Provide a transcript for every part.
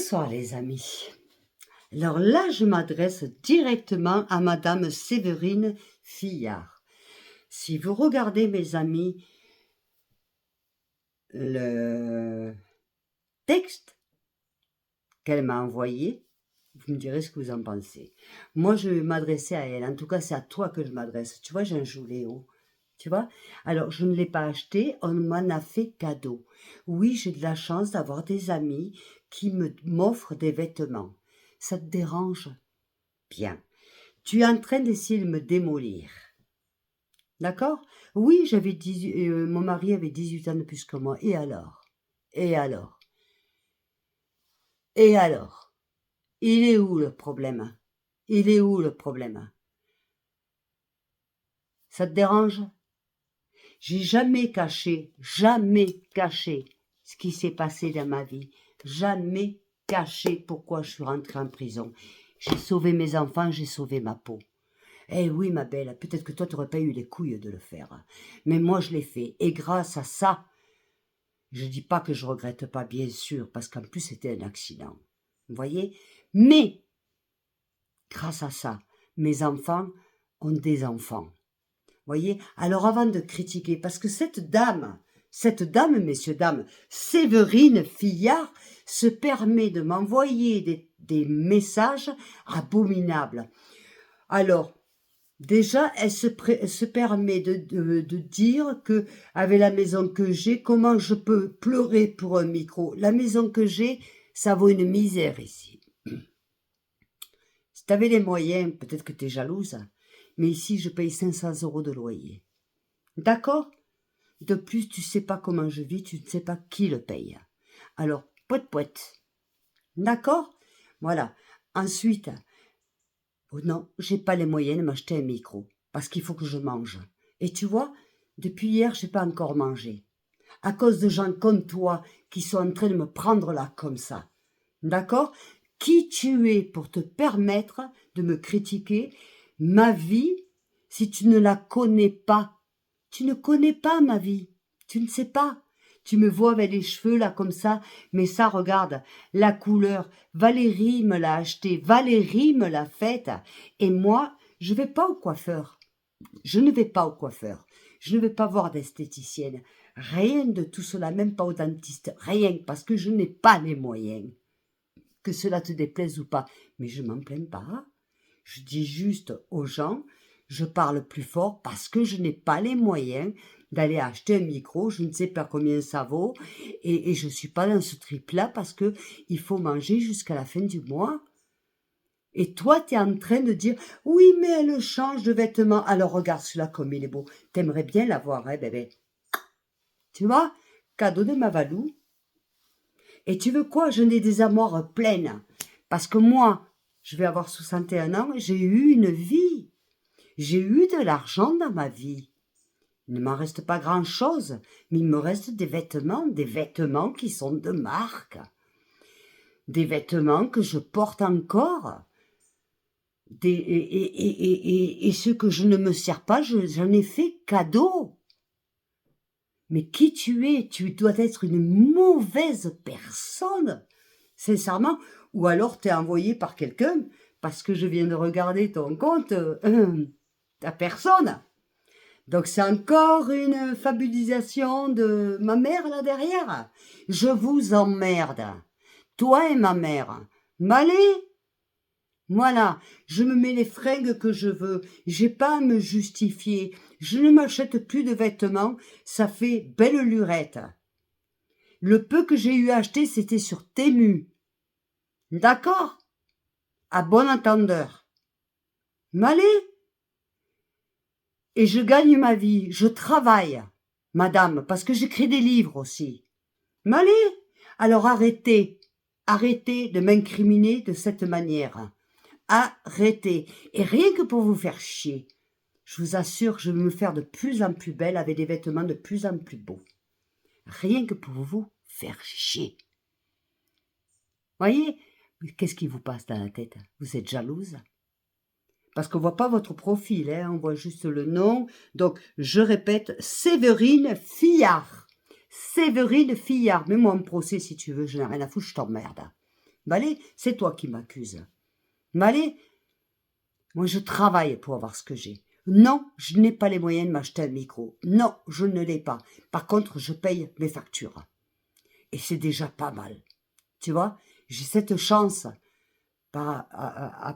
Bonsoir les amis. Alors là, je m'adresse directement à Madame Séverine Fillard. Si vous regardez mes amis, le texte qu'elle m'a envoyé, vous me direz ce que vous en pensez. Moi, je vais m'adresser à elle. En tout cas, c'est à toi que je m'adresse. Tu vois, j'ai un jouléo. Tu vois? Alors, je ne l'ai pas acheté, on m'en a fait cadeau. Oui, j'ai de la chance d'avoir des amis qui m'offrent des vêtements. Ça te dérange? Bien. Tu es en train d'essayer de me démolir. D'accord? Oui, mon mari avait 18 ans de plus que moi. Et alors? Et alors? Et alors? Il est où le problème? Il est où le problème? Ça te dérange? J'ai jamais caché ce qui s'est passé dans ma vie. Jamais caché pourquoi je suis rentrée en prison. J'ai sauvé mes enfants, j'ai sauvé ma peau. Eh oui, ma belle, peut-être que toi, tu n'aurais pas eu les couilles de le faire. Mais moi, je l'ai fait. Et grâce à ça, je ne dis pas que je regrette pas, bien sûr, parce qu'en plus, c'était un accident. Vous voyez? Mais, grâce à ça, mes enfants ont des enfants. Voyez? Alors avant de critiquer, parce que cette dame, messieurs, dames, Séverine Fillard, se permet de m'envoyer des messages abominables. Alors, déjà, elle se permet de dire que, avec la maison que j'ai, comment je peux pleurer pour un micro? La maison que j'ai, ça vaut une misère ici. Si tu avais les moyens, peut-être que tu es jalouse, mais ici, je paye 500 € de loyer. D'accord? De plus, tu sais pas comment je vis, tu ne sais pas qui le paye. Alors, poète. D'accord? Voilà. Ensuite, oh non, j'ai pas les moyens de m'acheter un micro, parce qu'il faut que je mange. Et tu vois, depuis hier, j'ai pas encore mangé. À cause de gens comme toi, qui sont en train de me prendre là comme ça. D'accord? Qui tu es pour te permettre de me critiquer ma vie si tu ne la connais pas? Tu ne connais pas ma vie. Tu ne sais pas. Tu me vois avec les cheveux là comme ça, mais ça, regarde, la couleur. Valérie me l'a acheté, Valérie me l'a faite. Et moi, je vais pas au coiffeur. Je ne vais pas au coiffeur. Je ne vais pas voir d'esthéticienne. Rien de tout cela, même pas au dentiste. Rien, parce que je n'ai pas les moyens. Que cela te déplaise ou pas. Mais je m'en plains pas. Je dis juste aux gens, je parle plus fort parce que je n'ai pas les moyens d'aller acheter un micro, je ne sais pas combien ça vaut, et je ne suis pas dans ce trip-là parce que il faut manger jusqu'à la fin du mois. Et toi, tu es en train de dire, oui, mais elle change de vêtements. Alors regarde celui-là comme il est beau. T'aimerais bien l'avoir, hein, bébé? Tu vois, cadeau de Mavalou. Et tu veux quoi? Je n'ai des armoires pleines. Parce que moi, je vais avoir 61 ans, j'ai eu une vie. J'ai eu de l'argent dans ma vie. Il ne m'en reste pas grand-chose, mais il me reste des vêtements qui sont de marque. Des vêtements que je porte encore. Et ceux que je ne me sers pas, j'en ai fait cadeau. Mais qui tu es? Tu dois être une mauvaise personne, sincèrement. Ou alors t'es envoyé par quelqu'un, parce que je viens de regarder ton compte, ta personne. Donc c'est encore une fabulisation de ma mère là derrière. Je vous emmerde. Toi et ma mère. M'allez? Voilà, je me mets les fringues que je veux, j'ai pas à me justifier, je ne m'achète plus de vêtements, ça fait belle lurette. Le peu que j'ai eu à acheter, c'était sur Temu. D'accord? À bon entendeur. M'allez? Et je gagne ma vie, je travaille, madame, parce que j'écris des livres aussi. M'allez? Alors arrêtez de m'incriminer de cette manière. Arrêtez. Et rien que pour vous faire chier, je vous assure que je vais me faire de plus en plus belle avec des vêtements de plus en plus beaux. Rien que pour vous faire chier. Voyez? Qu'est-ce qui vous passe dans la tête? Vous êtes jalouse? Parce qu'on voit pas votre profil, hein, on voit juste le nom. Donc, je répète, Séverine Fillard. Séverine Fillard. Mets-moi en procès si tu veux, je n'ai rien à foutre, je t'emmerde. Allez, c'est toi qui m'accuses. Allez, moi je travaille pour avoir ce que j'ai. Non, je n'ai pas les moyens de m'acheter un micro. Non, je ne l'ai pas. Par contre, je paye mes factures. Et c'est déjà pas mal. Tu vois, j'ai cette chance par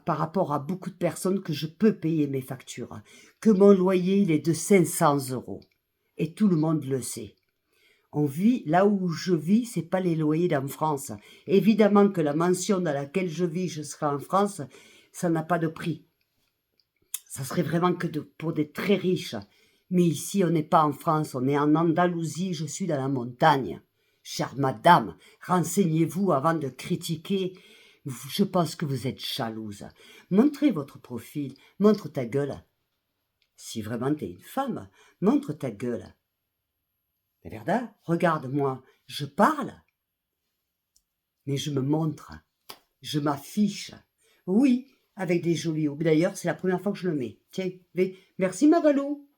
rapport à beaucoup de personnes que je peux payer mes factures. Que mon loyer, il est de 500 €. Et tout le monde le sait. On vit, là où je vis, c'est pas les loyers d'en France. Évidemment que la mansion dans laquelle je vis, je serai en France, ça n'a pas de prix. Ça serait vraiment que pour des très riches. Mais ici, on n'est pas en France, on est en Andalousie, je suis dans la montagne. Chère madame, renseignez-vous avant de critiquer. Je pense que vous êtes jalouse. Montrez votre profil, montre ta gueule. Si vraiment t'es une femme, montre ta gueule. C'est verdad? Regarde-moi, je parle, mais je me montre, je m'affiche. Oui, avec des jolis hauts. D'ailleurs, c'est la première fois que je le mets. Tiens, merci Magalou.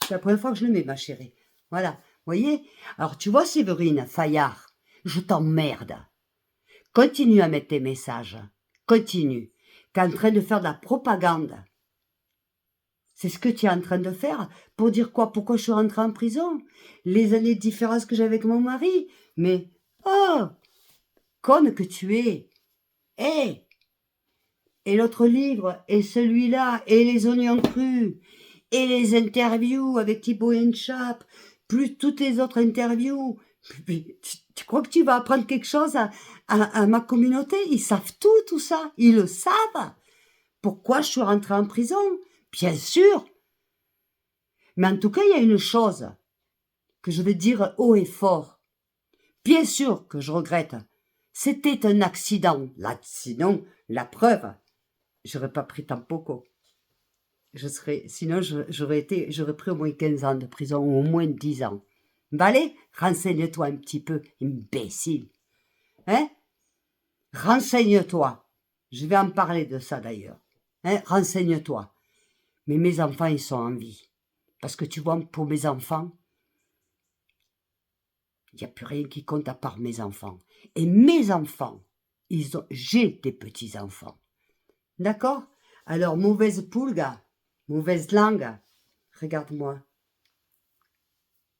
C'est la première fois que je le mets, ma chérie. Voilà, voyez? Alors, tu vois, Séverine Fayard, je t'emmerde. Continue à mettre tes messages. Continue. T'es en train de faire de la propagande. C'est ce que tu es en train de faire. Pour dire quoi? Pourquoi je suis rentrée en prison? Les années de différence que j'ai avec mon mari? Mais, oh, conne que tu es. Hé! Et l'autre livre, et celui-là, et les oignons crus, et les interviews avec Thibaut Inchap, plus toutes les autres interviews. Tu crois que tu vas apprendre quelque chose à ma communauté? Ils savent tout ça. Ils le savent. Pourquoi je suis rentrée en prison? Bien sûr. Mais en tout cas, il y a une chose que je vais dire haut et fort. Bien sûr que je regrette. C'était un accident. Sinon, la preuve, j'aurais pas pris Tampoco. Sinon, j'aurais pris au moins 15 ans de prison, ou au moins 10 ans. Allez, renseigne-toi un petit peu, imbécile. Hein? Renseigne-toi. Je vais en parler de ça d'ailleurs. Hein? Renseigne-toi. Mais mes enfants, ils sont en vie. Parce que tu vois, pour mes enfants, il n'y a plus rien qui compte à part mes enfants. Et mes enfants, j'ai des petits-enfants. D'accord? Alors, mauvaise poulga, mauvaise langue, regarde-moi.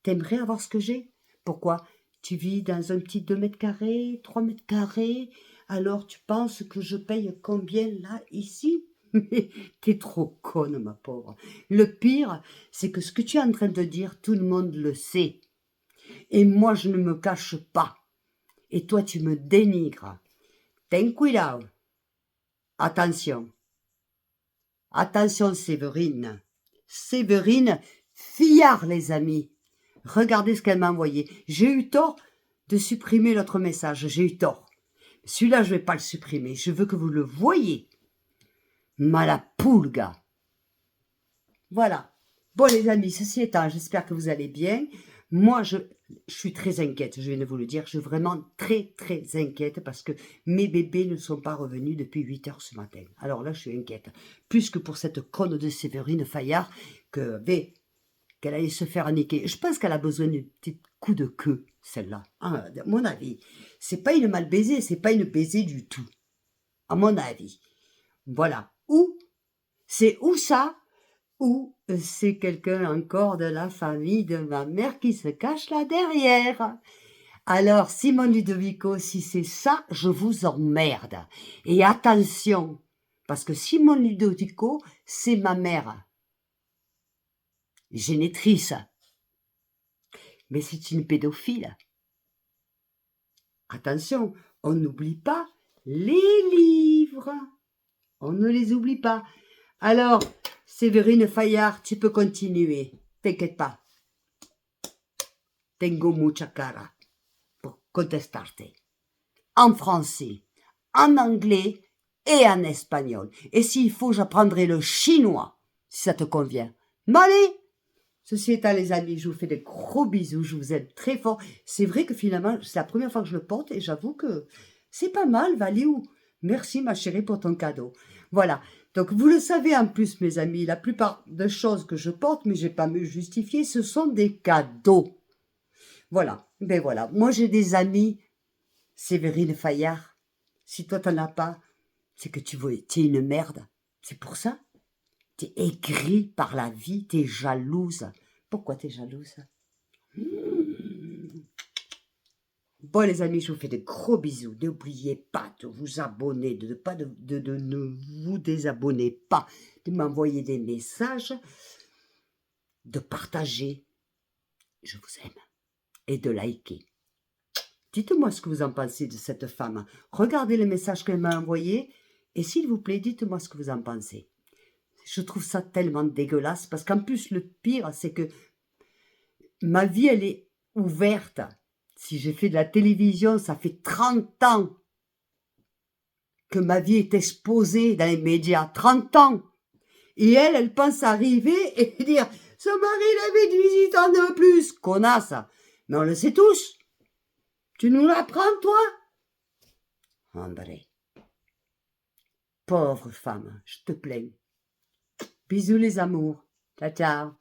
T'aimerais avoir ce que j'ai? Pourquoi? Tu vis dans un petit 2 mètres carrés, 3 mètres carrés, alors tu penses que je paye combien là, ici? T'es trop conne, ma pauvre. Le pire, c'est que ce que tu es en train de dire, tout le monde le sait. Et moi, je ne me cache pas. Et toi, tu me dénigres. Ten cuidado. Attention. Attention, Séverine. Séverine Fayard, les amis. Regardez ce qu'elle m'a envoyé. J'ai eu tort de supprimer l'autre message. J'ai eu tort. Celui-là, je ne vais pas le supprimer. Je veux que vous le voyez. Malapulga. Voilà. Bon, les amis, ceci étant, j'espère que vous allez bien. Moi, je suis très inquiète, je viens de vous le dire. Je suis vraiment très, très inquiète parce que mes bébés ne sont pas revenus depuis 8 heures ce matin. Alors là, je suis inquiète. Plus que pour cette conne de Séverine Fayard qu'elle allait se faire niquer. Je pense qu'elle a besoin d'un petit coup de queue, celle-là. À mon avis. C'est pas une mal baisée, c'est pas une baisée du tout. À mon avis. Voilà. C'est où ça? Ou c'est quelqu'un encore de la famille de ma mère qui se cache là derrière. Alors, Simon Ludovico, si c'est ça, je vous emmerde. Et attention, parce que Simon Ludovico, c'est ma mère. Génitrice. Mais c'est une pédophile. Attention, on n'oublie pas les livres. On ne les oublie pas. Alors, Séverine Fayard, tu peux continuer. T'inquiète pas. Tengo mucha cara pour contestarte. En français, en anglais et en espagnol. Et s'il faut, j'apprendrai le chinois, si ça te convient. Allez! Ceci étant, les amis, je vous fais des gros bisous. Je vous aime très fort. C'est vrai que finalement, c'est la première fois que je le porte et j'avoue que c'est pas mal, Valiou. Merci, ma chérie, pour ton cadeau. Voilà. Donc, vous le savez en plus, mes amis, la plupart des choses que je porte, mais je n'ai pas me justifier, ce sont des cadeaux. Voilà. Ben voilà. Moi, j'ai des amis, Séverine Fayard. Si toi, t'en as pas, c'est que tu es une merde. C'est pour ça. T'es aigrie par la vie, t'es jalouse. Pourquoi t'es jalouse? Bon les amis, je vous fais de gros bisous. N'oubliez pas de vous abonner, de ne vous désabonner pas, de m'envoyer des messages, de partager. Je vous aime. Et de liker. Dites-moi ce que vous en pensez de cette femme. Regardez les messages qu'elle m'a envoyés et s'il vous plaît, dites-moi ce que vous en pensez. Je trouve ça tellement dégueulasse parce qu'en plus, le pire, c'est que ma vie, elle est ouverte. Si j'ai fait de la télévision, ça fait 30 ans que ma vie est exposée dans les médias. 30 ans. Et elle pense arriver et dire « Son mari, il avait 18 ans de plus !» Connasse. Mais on le sait tous. Tu nous l'apprends, toi? André. Pauvre femme, je te plains. Bisous les amours. Ciao, ciao.